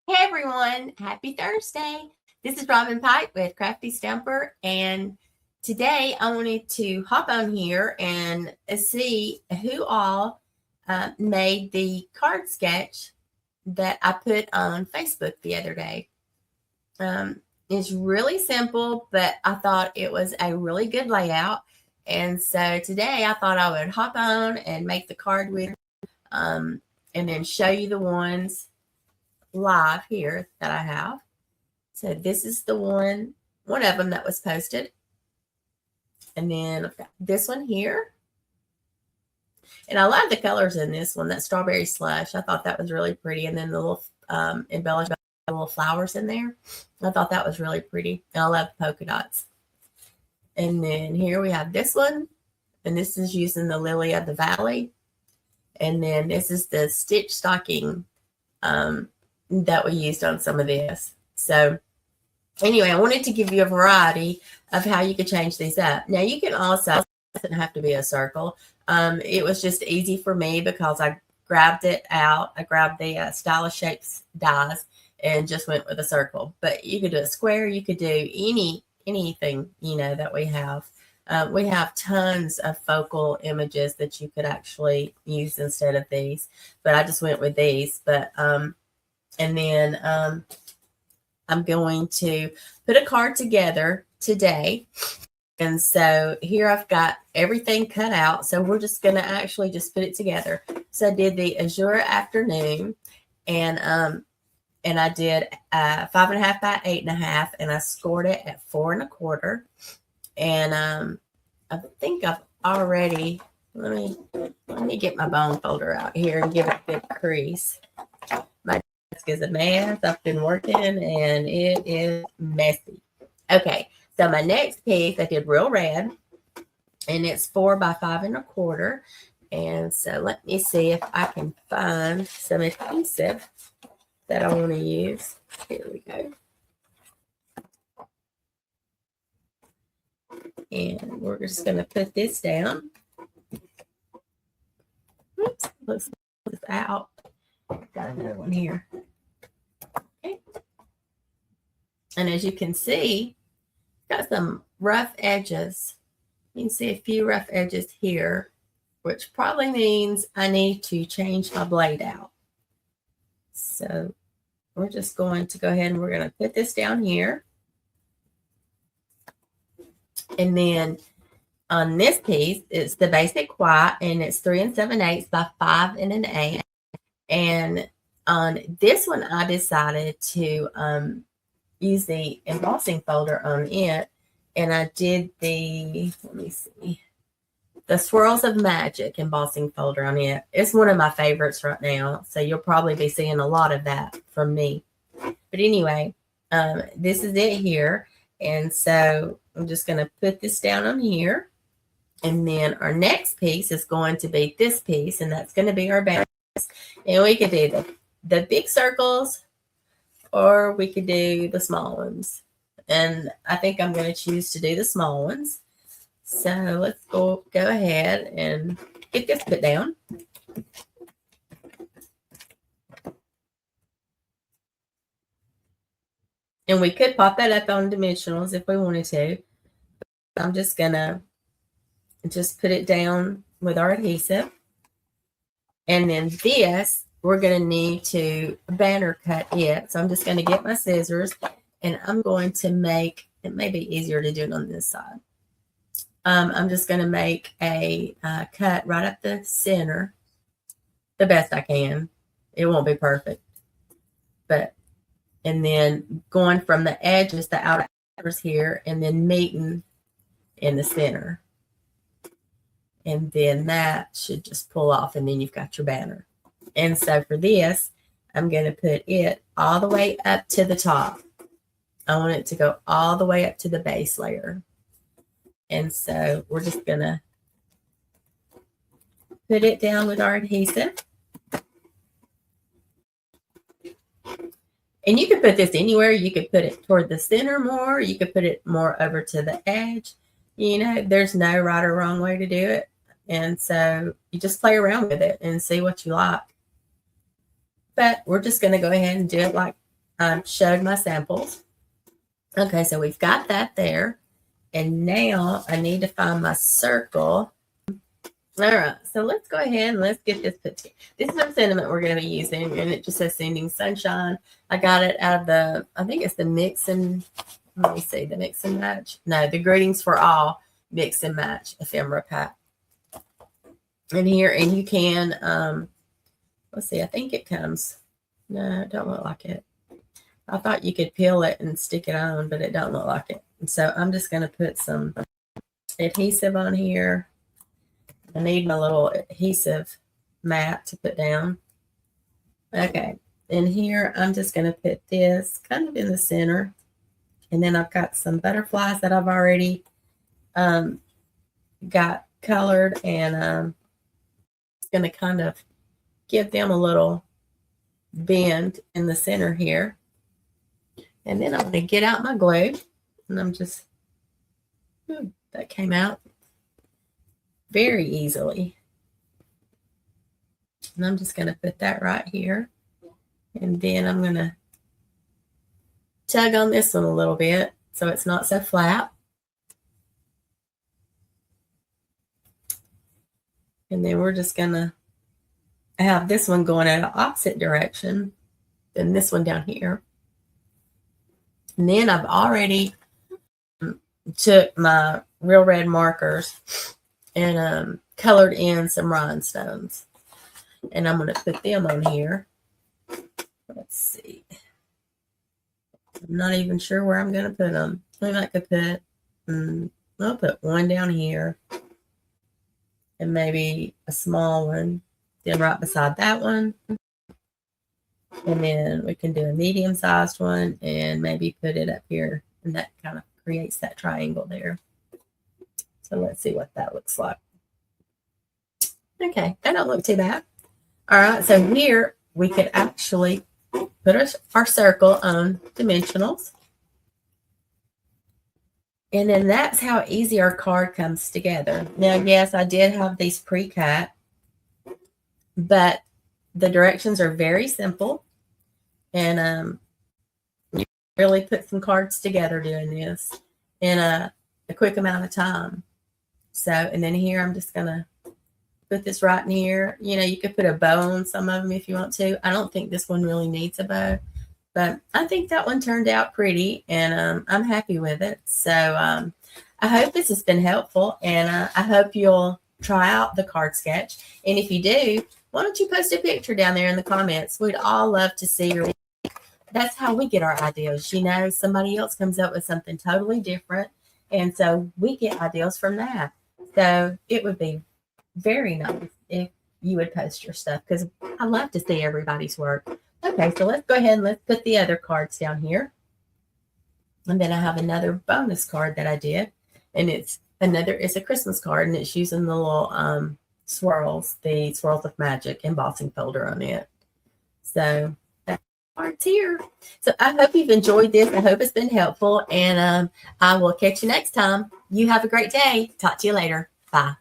Hey everyone, happy Thursday. This is Robin Pike with Crafty Stumper, and today I wanted to hop on here and see who all made the card sketch that I put on Facebook the other day. It's really simple, but I thought it was a really good layout. And so today I thought I would hop on and make the card with and then show you the ones live here that I have. So this is the one of them that was posted. And then I've got this one here. And I love the colors in this one, that strawberry slush. I thought that was really pretty. And then the little embellished little flowers in there. I thought that was really pretty. And I love polka dots. And then here we have this one. And this is using the Lily of the Valley. And then this is the stitch stocking that we used on some of this. So anyway, I wanted to give you a variety of how you could change these up. Now you can also, it doesn't have to be a circle. It was just easy for me because I grabbed it out. I grabbed the Stylish Shapes dies and just went with a circle. But you could do a square. You could do anything, that we have. We have tons of focal images that you could actually use instead of these. But I just went with these. But and then I'm going to put a card together today. And so here I've got everything cut out. So we're just going to actually just put it together. So I did the Azure Afternoon, and I did 5.5 by 8.5, and I scored it at 4 1/4. And I think I've already, let me get my bone folder out here and give it a good crease. My desk is a mess. I've been working and it is messy. Okay, so my next piece I did real red, and it's 4 by 5 1/4. And so let me see if I can find some adhesive that I want to use. Here we go. And we're just going to put this down. Oops, let's put this out. Got another one here. Okay. And as you can see, got some rough edges. You can see a few rough edges here, which probably means I need to change my blade out. So we're just going to go ahead and we're going to put this down here. And then on this piece, it's the basic white, and it's 3 7/8 by 5 1/8. And on this one, I decided to use the embossing folder on it. And I did the Swirls of Magic embossing folder on it. It's one of my favorites right now. So you'll probably be seeing a lot of that from me. But anyway, this is it here. And so I'm just going to put this down on here. And then our next piece is going to be this piece, and that's going to be our base. And we could do the big circles, or we could do the small ones. And I think I'm going to choose to do the small ones. So let's go ahead and get this put down. And we could pop that up on dimensionals if we wanted to. I'm just going to just put it down with our adhesive. And then this, we're going to need to banner cut it. So I'm just going to get my scissors, and I'm going to make, it may be easier to do it on this side. I'm just going to make a cut right up the center the best I can. It won't be perfect. And then going from the edges, the outers here, and then meeting in the center. And then that should just pull off, and then you've got your banner. And so for this, I'm going to put it all the way up to the top. I want it to go all the way up to the base layer. And so we're just going to put it down with our adhesive. And you could put this anywhere. You could put it toward the center more. You could put it more over to the edge. There's no right or wrong way to do it. And so you just play around with it and see what you like. But we're just going to go ahead and do it like showed my samples. Okay, so we've got that there. And now I need to find my circle. All right, so let's go ahead and let's get this put together. This is our sentiment we're going to be using, and it just says Sending Sunshine. I got it out of the, I think it's the Mix and, let me see, the Mix and Match. No, the Greetings for All Mix and Match ephemera pack. And here, and you can, let's see, I think it comes, no, it don't look like it. I thought you could peel it and stick it on, but it don't look like it. And so I'm just going to put some adhesive on here. I need my little adhesive mat to put down. Okay, and here I'm just going to put this kind of in the center. And then I've got some butterflies that I've already got colored, and it's going to kind of give them a little bend in the center here. And then I'm going to get out my glue, and I'm just, that came out very easily. And I'm just going to put that right here. And then I'm going to tug on this one a little bit so it's not so flat. And then we're just going to have this one going in an opposite direction than this one down here. And then I've already took my Real Red markers and colored in some rhinestones. And I'm going to put them on here. Let's see. I'm not even sure where I'm going to put them. I might could put, I'll put one down here. And maybe a small one. Then right beside that one. And then we can do a medium-sized one and maybe put it up here. And that kind of creates that triangle there. So let's see what that looks like. Okay, that don't look too bad. All right, so here we could actually put our circle on dimensionals. And then that's how easy our card comes together. Now, yes, I did have these pre-cut, but the directions are very simple. And you really put some cards together doing this in a quick amount of time. So, and then here I'm just going to put this right in here. You know, you could put a bow on some of them if you want to. I don't think this one really needs a bow, but I think that one turned out pretty, and I'm happy with it. So I hope this has been helpful, and I hope you'll try out the card sketch. And if you do, why don't you post a picture down there in the comments? We'd all love to see your. That's how we get our ideas. You know, somebody else comes up with something totally different, and so we get ideas from that. So it would be very nice if you would post your stuff, because I love to see everybody's work. Okay, so let's go ahead and let's put the other cards down here. And then I have another bonus card that I did, and it's a Christmas card, and it's using the little swirls, the Swirls of Magic embossing folder on it. So that card's here. So I hope you've enjoyed this. I hope it's been helpful, and I will catch you next time. You have a great day. Talk to you later. Bye.